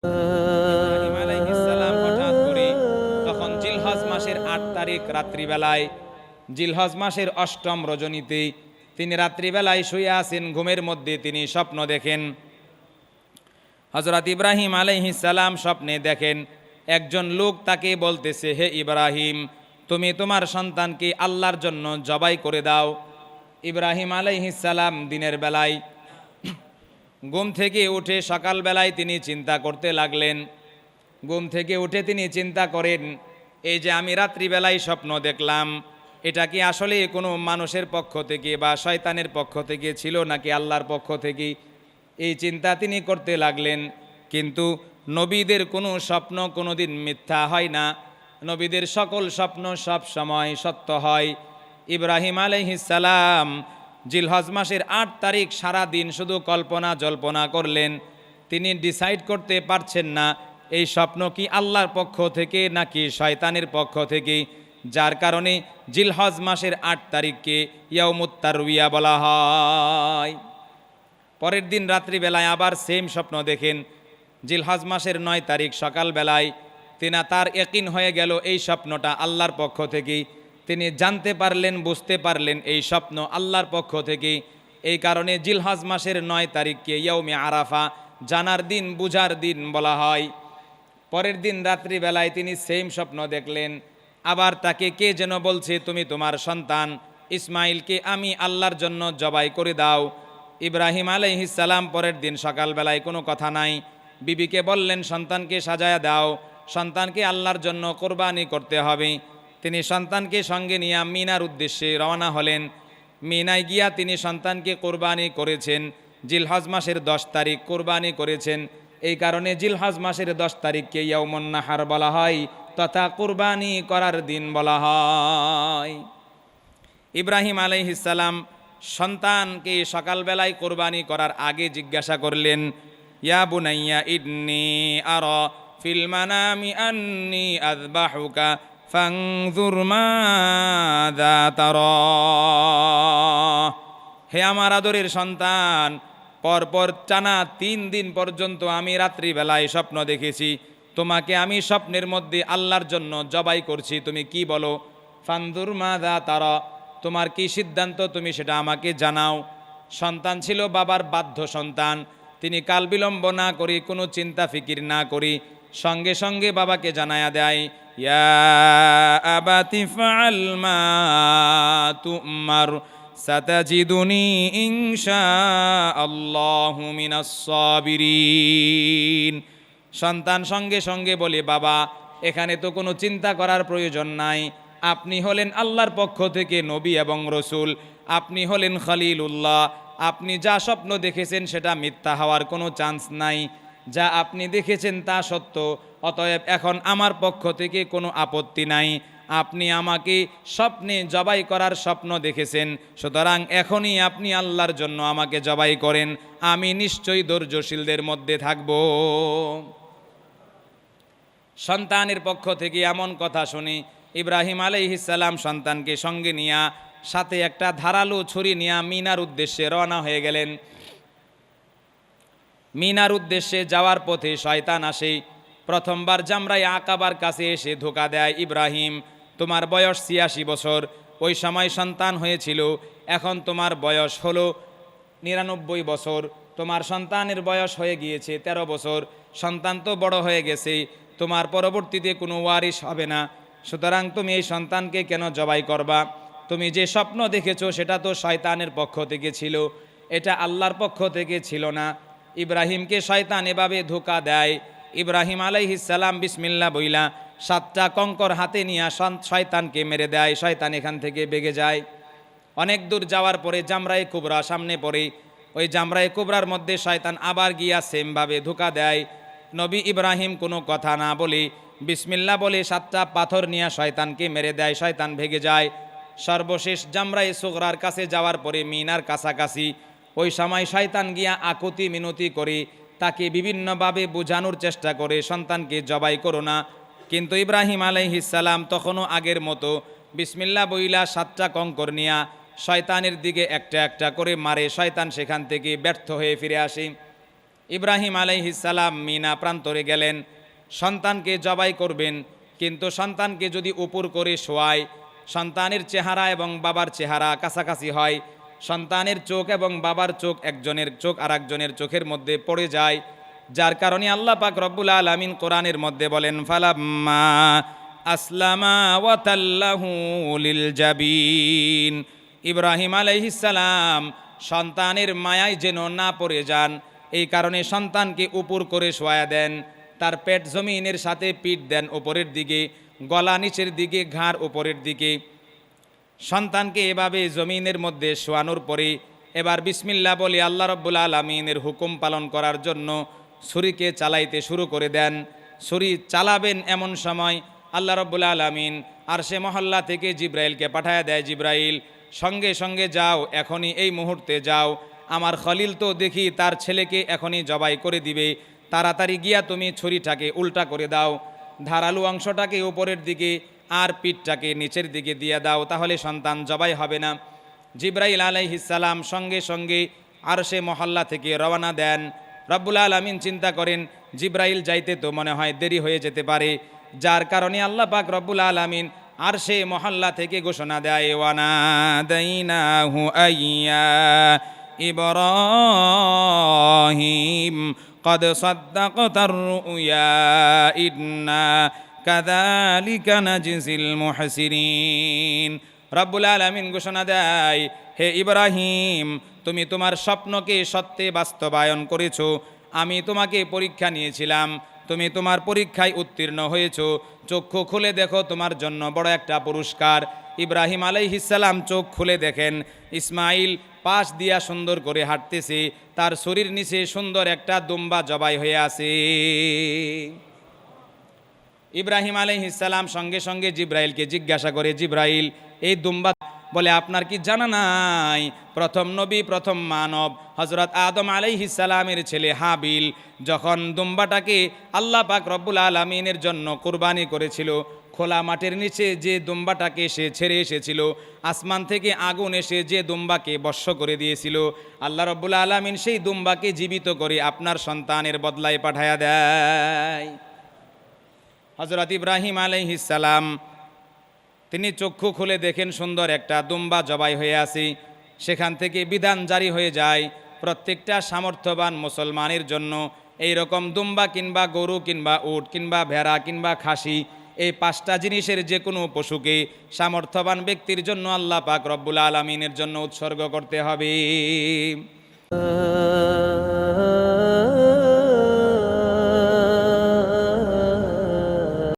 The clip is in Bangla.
ইব্রাহিম আলাইহিস সালাম হঠাৎ করে তখন জিলহজ মাসের ৮ তারিখ রাত্রিবেলায়, জিলহজ মাসের ৮ম রজনীতে তিনি রাত্রিবেলায় শুয়ে আছেন। ঘুমের মধ্যে তিনি স্বপ্ন দেখেন। হযরত ইব্রাহিম আলাইহিস সালাম স্বপ্নে দেখেন একজন লোক তাকে বলতেছে, হে ইব্রাহিম, তুমি তোমার সন্তানকে আল্লাহর জন্য জবাই করে দাও। ইব্রাহিম আলাইহিস সালাম দিনের বেলায় ঘুম থেকে উঠে সকালবেলায় তিনি চিন্তা করতে লাগলেন। ঘুম থেকে উঠে তিনি চিন্তা করেন, এই যে আমি রাত্রিবেলায় স্বপ্ন দেখলাম, এটা কি আসলে কোনো মানুষের পক্ষ থেকে বা শয়তানের পক্ষ থেকে ছিল নাকি আল্লাহর পক্ষ থেকে? এই চিন্তা তিনি করতে লাগলেন। কিন্তু নবীদের কোনো স্বপ্ন কোনো দিন মিথ্যা হয় না, নবীদের সকল স্বপ্ন সব সময় সত্য হয়। ইব্রাহিম আলাইহিস সালাম জিলহজ মাসের ৮ তারিখ সারা দিন শুধু কল্পনা জল্পনা করলেন। তিনি ডিসাইড করতে পারছেন না এই স্বপ্ন কি আল্লাহর পক্ষ থেকে নাকি শয়তানের পক্ষ থেকে, যার কারণে জিলহজ মাসের ৮ তারিখকে ইয়াউমুত তারউইয়া বলা হয়। পরের দিন রাত্রিবেলায় আবার সেম স্বপ্ন দেখেন। জিলহজ মাসের ৯ তারিখ সকালবেলায় তার ইয়াকিন হয়ে গেল এই স্বপ্নটা আল্লাহর পক্ষ থেকে। তিনি জানতে পারলেন, বুঝতে পারলেন এই স্বপ্ন আল্লাহর পক্ষ থেকে। এই কারণে জিলহজ মাসের ৯ তারিখকে ইয়াউমে আরাফা, জানার দিন, বুঝার দিন বলা হয়। পরের দিন রাত্রিবেলায় তিনি সেম স্বপ্ন দেখলেন। আবার তাকে কে যেন বলছে, তুমি তোমার সন্তান ইসমাইলকে আমি আল্লাহর জন্য জবাই করে দাও। ইব্রাহিম আলাইহিস সালাম পরের দিন সকালবেলায় কোনো কথা নাই, বিবিকে বললেন সন্তানকে সাজায়া দাও, সন্তানকে আল্লাহর জন্য কোরবানি করতে হবে। তিনি সন্তানকে সঙ্গে নিয়ে মিনার উদ্দেশ্যে রওনা হলেন। মিনায় গিয়া তিনি সন্তানকে কোরবানি করেছেন। জিলহজ মাসের ১০ তারিখ কোরবানি করেছেন। এই কারণে জিলহজ মাসের ১০ তারিখকে ইয়াউমুন নাহার বলা হয়, তথা কোরবানি করার দিন বলা হয়। ইব্রাহিম আলাইহিস সালাম সন্তানকে সকালবেলায় কোরবানি করার আগে জিজ্ঞাসা করলেন, ইয়া বুনাইয়া ইন্নী আরা ফিল মানামি আন্নী আযবাহুকা ফানজুর মাযা তারা। হে আমার আদরের সন্তান, পরপর টানা ৩ দিন পর্যন্ত আমি রাত্রিবেলায় স্বপ্ন দেখেছি, তোমাকে আমি স্বপ্নের মধ্যে আল্লাহর জন্য জবাই করছি, তুমি কি বলো? ফানজুর মাযা তারা, তোমার কি সিদ্ধান্ত তুমি সেটা আমাকে জানাও। সন্তান ছিল বাবার বাধ্য সন্তান। তিনি কাল বিলম্ব না করি, কোনো চিন্তা ফিকির না করি, সঙ্গে সঙ্গে বাবাকে জানায়া দেয়, ইয়া আবাতি ফাআল মা তুমার সাতাজিদুনি ইনশাআল্লাহু মিনাস সাবিরিন। সন্তান সঙ্গে সঙ্গে বলে, বাবা এখানে তো কোনো চিন্তা করার প্রয়োজন নাই, আপনি হলেন আল্লাহর পক্ষ থেকে নবী এবং রসুল, আপনি হলেন খলিলুল্লাহ, আপনি যা স্বপ্ন দেখেছেন সেটা মিথ্যা হওয়ার কোনো চান্স নাই, যা আপনি দেখেছেন তা সত্য, অতএব এখন আমার পক্ষ থেকে কোনো আপত্তি নাই। আপনি আমাকে স্বপ্নে জবাই করার স্বপ্ন দেখেছেন, সুতরাং এখনই আপনি আল্লাহর জন্য আমাকে জবাই করেন, আমি নিশ্চয়ই ধৈর্যশীলদের মধ্যে থাকব। সন্তানের পক্ষ থেকে এমন কথা শুনি ইব্রাহিম আলাইহিস সালাম সন্তানকে সঙ্গে নিয়া, সাথে একটা ধারালো ছুরি নিয়া মিনার উদ্দেশ্যে রওনা হয়ে গেলেন। মিনার উদ্দেশ্যে যাওয়ার পথে শয়তান আসে। প্রথমবার জামরায়ে আকাবার কাছে এসে ধোঁকা দেয়, ইব্রাহিম তোমার বয়স ৮৬ বছর, ওই সময় সন্তান হয়েছিল, এখন তোমার বয়স হলো ৯৯ বছর, তোমার সন্তানের বয়স হয়ে গিয়েছে ১৩ বছর, সন্তান তো বড় হয়ে গেছে, তোমার পরবর্তীতে কোনো ওয়ারিশ হবে না, সুতরাং তুমি এই সন্তানকে কেন জবাই করবা? তুমি যে স্বপ্ন দেখেছো সেটা তো শয়তানের পক্ষ থেকে ছিল, এটা আল্লাহর পক্ষ থেকে ছিল না। ইব্রাহিমকে শয়তান এভাবে ধোঁকা দেয়। ইব্রাহিম আলাইহিস সালাম বিসমিল্লাহ বইলা 7টা কঙ্কর হাতে নিয়ে শয়তানকে মেরে দেয়। শয়তান এখান থেকে বেগে যায়। অনেক দূর যাওয়ার পরে জামরায়ে কুবরা সামনে পড়ে। ওই জামরায়ে কুবরার মধ্যে শয়তান আবার গিয়া সেমভাবে ধোঁকা দেয়। নবী ইব্রাহিম কোনো কথা না বলে বিসমিল্লাহ বলে 7টা পাথর নিয়ে শয়তানকে মেরে দেয়। শয়তান ভেগে যায়। সর্বশেষ জামরায়ে সুগরার কাছে যাওয়ার পরে মিনার কাছাকাছি, ওই সময় শয়তান গিয়া আকুতি মিনতি করে তাকে বিভিন্নভাবে বোঝানোর চেষ্টা করে, সন্তানকে জবাই করো না। কিন্তু ইব্রাহিম আলাইহিস সালাম তখনও আগের মতো বিসমিল্লাহ বইলা 7টা কঙ্কর নিয়া শয়তানের দিকে একটা একটা করে মারে। শয়তান সেখান থেকে ব্যর্থ হয়ে ফিরে আসে। ইব্রাহিম আলাইহিস সালাম মিনা প্রান্তরে গেলেন, সন্তানকে জবাই করবেন, কিন্তু সন্তানকে যদি উপর করে শোয়ায়, সন্তানের চেহারা এবং বাবার চেহারা কাছাকাছি হয়, সন্তানের চোখ এবং বাবার চোখ একজনের চোখ আর একজনের চোখের মধ্যে পড়ে যায়, যার কারণে আল্লাহ পাক রব্বুল আলামিন কোরআনের মধ্যে বলেন ফালাম্মা আসলামা ওয়া তাল্লাহু লিল জাবিন। ইব্রাহিম আলাইহিস সালাম সন্তানের মায়ায় যেন না পড়ে যান, এই কারণে সন্তানকে উপর করে শোয়া দেন, তার পেট জমিনের সাথে পিঠ দেন উপরের দিকে, গলা নিচের দিকে, ঘাড় উপরের দিকে। সন্তানকে এভাবে জমিনের মধ্যে শোয়ানোর পরে এবার বিসমিল্লাহ বলে আল্লাহ রব্বুল আলামিনের হুকুম পালন করার জন্য ছুরিকে চালাইতে শুরু করে দেন। ছুরি চালাবেন এমন সময় আল্লাহ রব্বুল আলামিন আরশে মহল্লা থেকে জিব্রাইলকে পাঠায় দেয়, জিব্রাইল সঙ্গে সঙ্গে যাও, এখনই এই মুহূর্তে যাও, আমার খলিল তো দেখি তার ছেলেকে এখনই জবাই করে দিবে, তাড়াতাড়ি গিয়া তুমি ছুরিটাকে উল্টা করে দাও, ধারালো অংশটাকে উপরের দিকে আর পিঠটাকে নিচের দিকে দিয়ে দাও, তাহলে সন্তান জবাই হবে না। জিব্রাইল আলাইহিস সালাম সঙ্গে সঙ্গে আরশে মহল্লা থেকে রওনা দেন। রব্বুল আলামিন চিন্তা করেন জিব্রাইল যাইতে তো মনে হয় দেরি হয়ে যেতে পারে, যার কারণে আল্লাহ পাক রব্বুল আলামিন আরশে মহল্লা থেকে ঘোষণা দেয় ওয়ানাদাইনাহু আইয়া ইব্রাহিম قد صدقت الرؤيا إنا كذلك نجزي المحسنين। রব্বুল আলামিন ঘোষণা দেয়, হে ইব্রাহিম, তুমি তোমার স্বপ্নকে সত্যে বাস্তবায়ন করেছো, আমি তোমাকে পরীক্ষা নিয়েছিলাম, তুমি তোমার পরীক্ষায় উত্তীর্ণ হয়েছো, চক্ষু খুলে দেখো, তোমার জন্য বড় একটা পুরস্কার। ইব্রাহিম আলাইহিস সালাম চোখ খুলে দেখেন ইসমাইল পাশ দিয়া সুন্দর করে হাঁটতেছে, তার শরীর নিচে সুন্দর একটা দুম্বা জবাই হয়ে আছে। ইব্রাহিম আলাইহিস সালাম সঙ্গে সঙ্গে জিব্রাইলকে জিজ্ঞাসা করে, জিব্রাইল এই দুম্বা, বলে আপনার কি জানা নাই প্রথম নবী প্রথম মানব হযরত আদম আলাইহিস সালামের ছেলে হাবিল যখন দুম্বাটাকে আল্লাহ পাক রব্বুল আলামিনের জন্য কুরবানি করেছিল, খোলা মাঠের নিচে যে দুম্বাটাকে সে ছেড়ে এসেছিল, আসমান থেকে আগুন এসে যে দুম্বাকে বর্ষ করে দিয়েছিল, আল্লাহ রব্বুল আলামিন সেই দুম্বাকে জীবিত করে আপনার সন্তানের বদলায় পাঠায়া দেয়। হযরত ইব্রাহিম আলাইহিস সালাম তিনি চক্ষু খুলে দেখেন সুন্দর একটা দুম্বা জবাই হয়ে আছে। সেখান থেকে বিধান জারি হয়ে যায় প্রত্যেকটা সামর্থ্যবান মুসলমানের জন্য এই রকম দুম্বা কিংবা গরু কিংবা উট কিংবা ভেড়া কিংবা খাসি, এই পাঁচটা জিনিসের যে কোনো পশুকে সামর্থ্যবান ব্যক্তির জন্য আল্লাহ পাক রব্বুল আলামিনের জন্য উৎসর্গ করতে হবে।